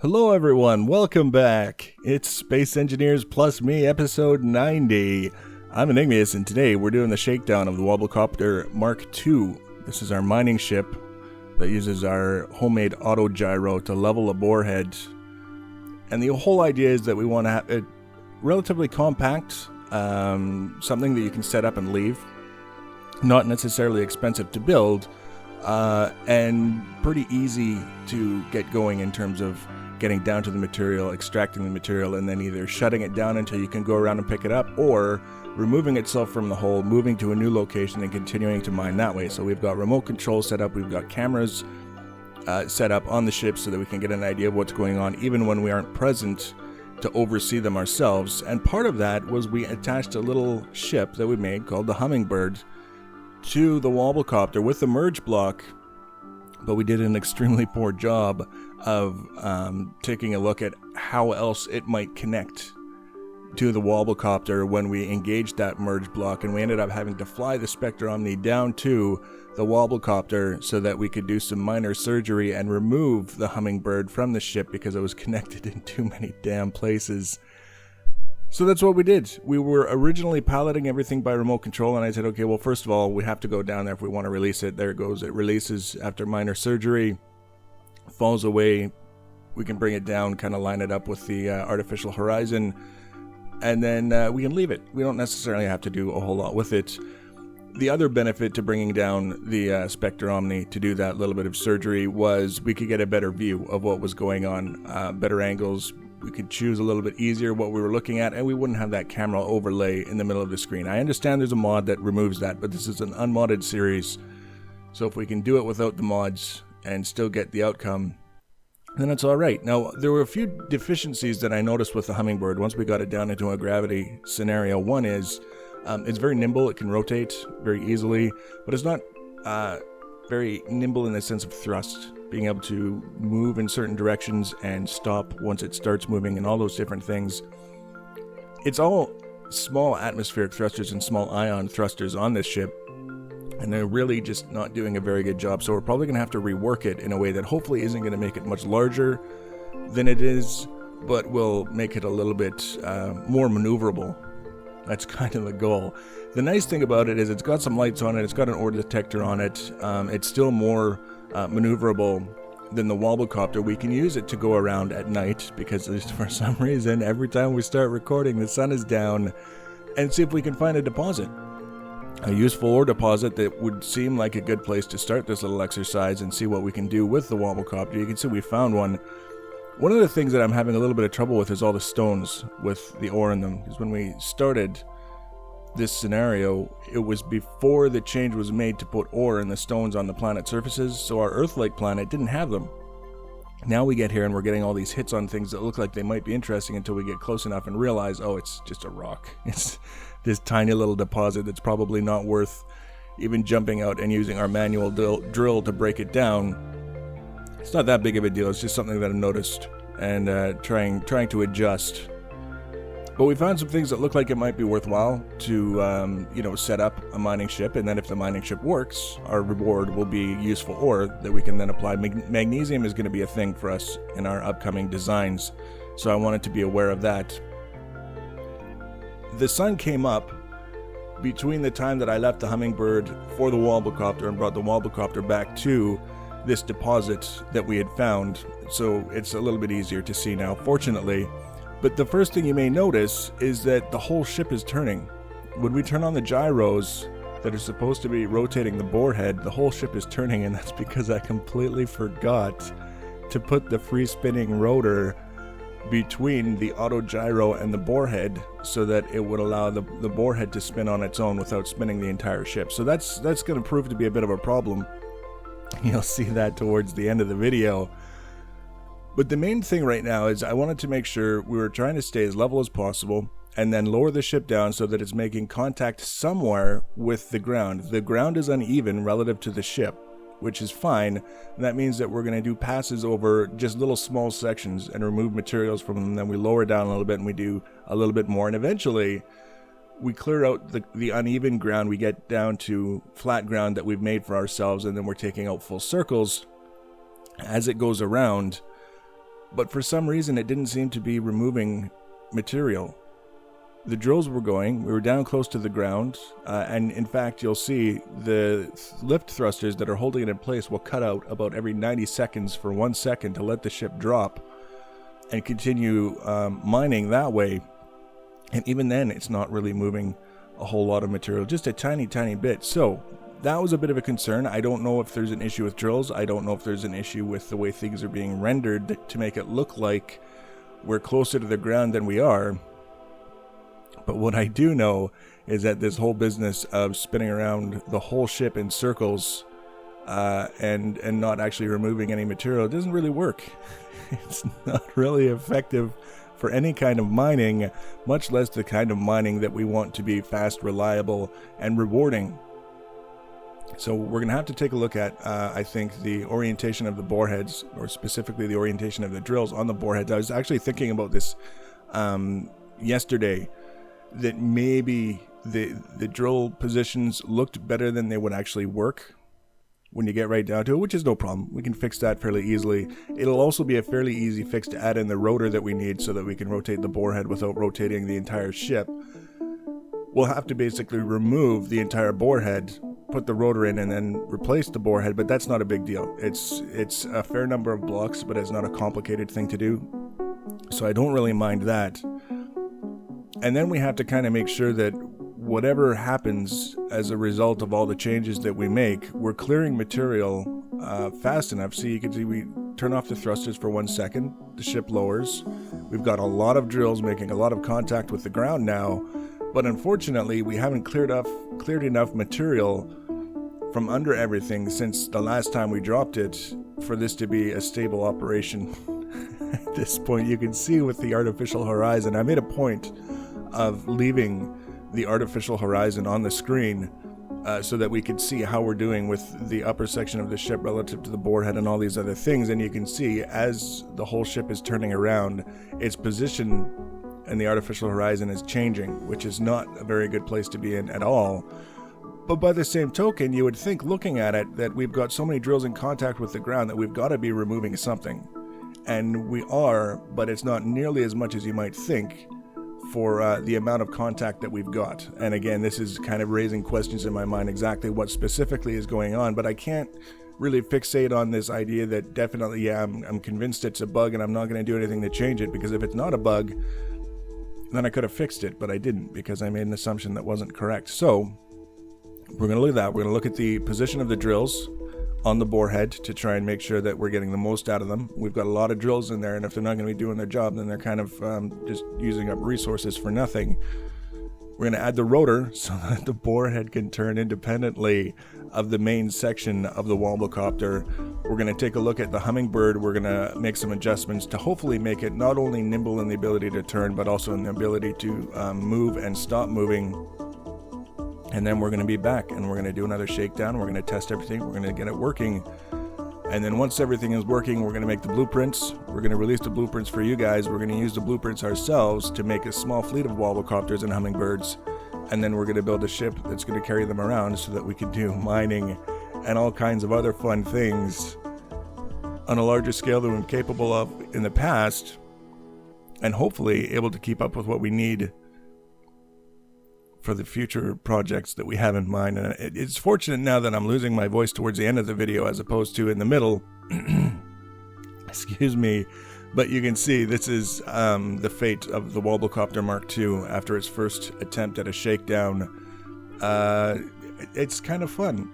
Hello everyone, welcome back. It's Space Engineers Plus Me, episode 90. I'm Enigmius, and today we're doing the shakedown of the WobbleCopter Mk.II. This is our mining ship that uses our homemade auto gyro to level a borehead. And the whole idea is that we want to have it relatively compact, something that you can set up and leave. Not necessarily expensive to build, and pretty easy to get going in terms of getting down to the material, extracting the material, and then either shutting it down until you can go around and pick it up, or removing itself from the hole, moving to a new location, and continuing to mine that way. So we've got remote control set up, we've got cameras set up on the ship so that we can get an idea of what's going on, even when we aren't present, to oversee them ourselves. And part of that was we attached a little ship that we made called the Hummingbird to the WobbleCopter with the merge block, but we did an extremely poor job of taking a look at how else it might connect to the WobbleCopter when we engaged that merge block, and we ended up having to fly the Spectre Omni down to the WobbleCopter so that we could do some minor surgery and remove the Hummingbird from the ship because it was connected in too many damn places. So that's what we did. We were originally piloting everything by remote control, and I said, okay, well, first of all, we have to go down there if we want to release it. There it goes. It releases after minor surgery, falls away. We can bring it down, kind of line it up with the artificial horizon, and then we can leave it. We don't necessarily have to do a whole lot with it. The other benefit to bringing down the Spectre Omni to do that little bit of surgery was we could get a better view of what was going on, better angles. We could choose a little bit easier what we were looking at, and we wouldn't have that camera overlay in the middle of the screen. I understand there's a mod that removes that, but this is an unmodded series, so if we can do it without the mods and still get the outcome, then it's alright. Now, there were a few deficiencies that I noticed with the Hummingbird once we got it down into a gravity scenario. One is, it's very nimble, it can rotate very easily, but it's not very nimble in the sense of thrust, being able to move in certain directions and stop once it starts moving and all those different things. It's all small atmospheric thrusters and small ion thrusters on this ship, and they're really just not doing a very good job, so we're probably going to have to rework it in a way that hopefully isn't going to make it much larger than it is, but will make it a little bit more maneuverable. That's kind of the goal. The nice thing about it is it's got some lights on it, it's got an ore detector on it, it's still more maneuverable than the WobbleCopter. We can use it to go around at night because for some reason every time we start recording the sun is down, and see if we can find a deposit. A useful ore deposit that would seem like a good place to start this little exercise and see what we can do with the WobbleCopter. You can see we found one. One of the things that I'm having a little bit of trouble with is all the stones with the ore in them, because when we started this scenario, it was before the change was made to put ore in the stones on the planet surfaces, so our Earth-like planet didn't have them. Now we get here and we're getting all these hits on things that look like they might be interesting until we get close enough and realize, oh, it's just a rock. It's this tiny little deposit that's probably not worth even jumping out and using our manual drill to break it down. It's not that big of a deal, it's just something that I've noticed and trying to adjust. But we found some things that look like it might be worthwhile to, set up a mining ship, and then if the mining ship works, our reward will be useful ore that we can then apply. Magnesium is going to be a thing for us in our upcoming designs, so I wanted to be aware of that. The sun came up between the time that I left the Hummingbird for the WobbleCopter and brought the WobbleCopter back to this deposit that we had found, so it's a little bit easier to see now, fortunately. But the first thing you may notice is that the whole ship is turning. When we turn on the gyros that are supposed to be rotating the borehead, the whole ship is turning, and that's because I completely forgot to put the free spinning rotor between the auto gyro and the borehead so that it would allow the borehead to spin on its own without spinning the entire ship. So that's going to prove to be a bit of a problem. You'll see that towards the end of the video. But the main thing right now is I wanted to make sure we were trying to stay as level as possible and then lower the ship down so that it's making contact somewhere with the ground. The ground is uneven relative to the ship, which is fine. And that means that we're going to do passes over just little small sections and remove materials from them. Then we lower down a little bit and we do a little bit more. And eventually we clear out the uneven ground. We get down to flat ground that we've made for ourselves, and then we're taking out full circles as it goes around. but for some reason it didn't seem to be removing material. The drills were going, we were down close to the ground, and in fact you'll see the lift thrusters that are holding it in place will cut out about every 90 seconds for 1 second to let the ship drop and continue mining that way. And even then it's not really moving a whole lot of material, just a tiny bit. So that was a bit of a concern. I don't know if there's an issue with drills. I don't know if there's an issue with the way things are being rendered to make it look like we're closer to the ground than we are. But what I do know is that this whole business of spinning around the whole ship in circles and not actually removing any material doesn't really work. It's not really effective for any kind of mining, much less the kind of mining that we want to be fast, reliable, and rewarding. So we're going to have to take a look at, I think, the orientation of the boreheads, or specifically the orientation of the drills on the boreheads. I was actually thinking about this yesterday, that maybe the drill positions looked better than they would actually work when you get right down to it, which is no problem. We can fix that fairly easily. It'll also be a fairly easy fix to add in the rotor that we need so that we can rotate the borehead without rotating the entire ship. We'll have to basically remove the entire borehead, put the rotor in, and then replace the borehead, but that's not a big deal. It's a fair number of blocks, but it's not a complicated thing to do. So I don't really mind that. And then we have to kind of make sure that whatever happens as a result of all the changes that we make, we're clearing material fast enough. So you can see we turn off the thrusters for 1 second, the ship lowers. We've got a lot of drills making a lot of contact with the ground now, but unfortunately we haven't cleared enough material from under everything since the last time we dropped it for this to be a stable operation. At this point you can see with the artificial horizon, I made a point of leaving the artificial horizon on the screen so that we could see how we're doing with the upper section of the ship relative to the borehead and all these other things. And you can see as the whole ship is turning around, its position in the artificial horizon is changing, which is not a very good place to be in at all. But by the same token, you would think, looking at it, that we've got so many drills in contact with the ground that we've got to be removing something. And we are, but it's not nearly as much as you might think for the amount of contact that we've got. And again, this is kind of raising questions in my mind exactly what specifically is going on, but I can't really fixate on this idea that definitely, yeah, I'm convinced it's a bug and I'm not going to do anything to change it, because if it's not a bug, then I could have fixed it, but I didn't, because I made an assumption that wasn't correct. So we're going to look at that. We're going to look at the position of the drills on the borehead to try and make sure that we're getting the most out of them. We've got a lot of drills in there, and if they're not going to be doing their job, then they're kind of just using up resources for nothing. We're going to add the rotor so that the borehead can turn independently of the main section of the WobbleCopter. We're going to take a look at the Hummingbird. We're going to make some adjustments to hopefully make it not only nimble in the ability to turn, but also in the ability to move and stop moving. And then we're going to be back and we're going to do another shakedown. We're going to test everything. We're going to get it working. And then once everything is working, we're going to make the blueprints. We're going to release the blueprints for you guys. We're going to use the blueprints ourselves to make a small fleet of WobbleCopters and Hummingbirds. And then we're going to build a ship that's going to carry them around so that we can do mining and all kinds of other fun things on a larger scale than we're capable of in the past. And hopefully able to keep up with what we need for the future projects that we have in mind. And it's fortunate now that I'm losing my voice towards the end of the video as opposed to in the middle. Excuse me. But you can see this is the fate of the WobbleCopter Mk.II after its first attempt at a shakedown. It's kind of fun.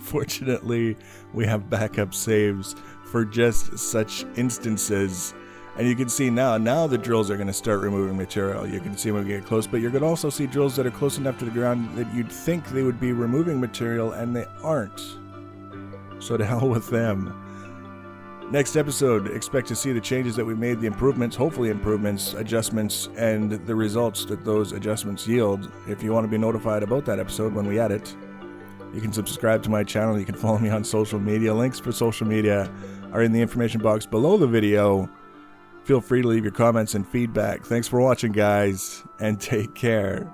Fortunately, we have backup saves for just such instances. And you can see now the drills are going to start removing material. You can see when we get close, but you're going to also see drills that are close enough to the ground that you'd think they would be removing material, and they aren't. So to hell with them. Next episode, expect to see the changes that we made, the improvements, hopefully improvements, adjustments, and the results that those adjustments yield. If you want to be notified about that episode when we add it, you can subscribe to my channel. You can follow me on social media. Links for social media are in the information box below the video. Feel free to leave your comments and feedback. Thanks for watching, guys, and take care.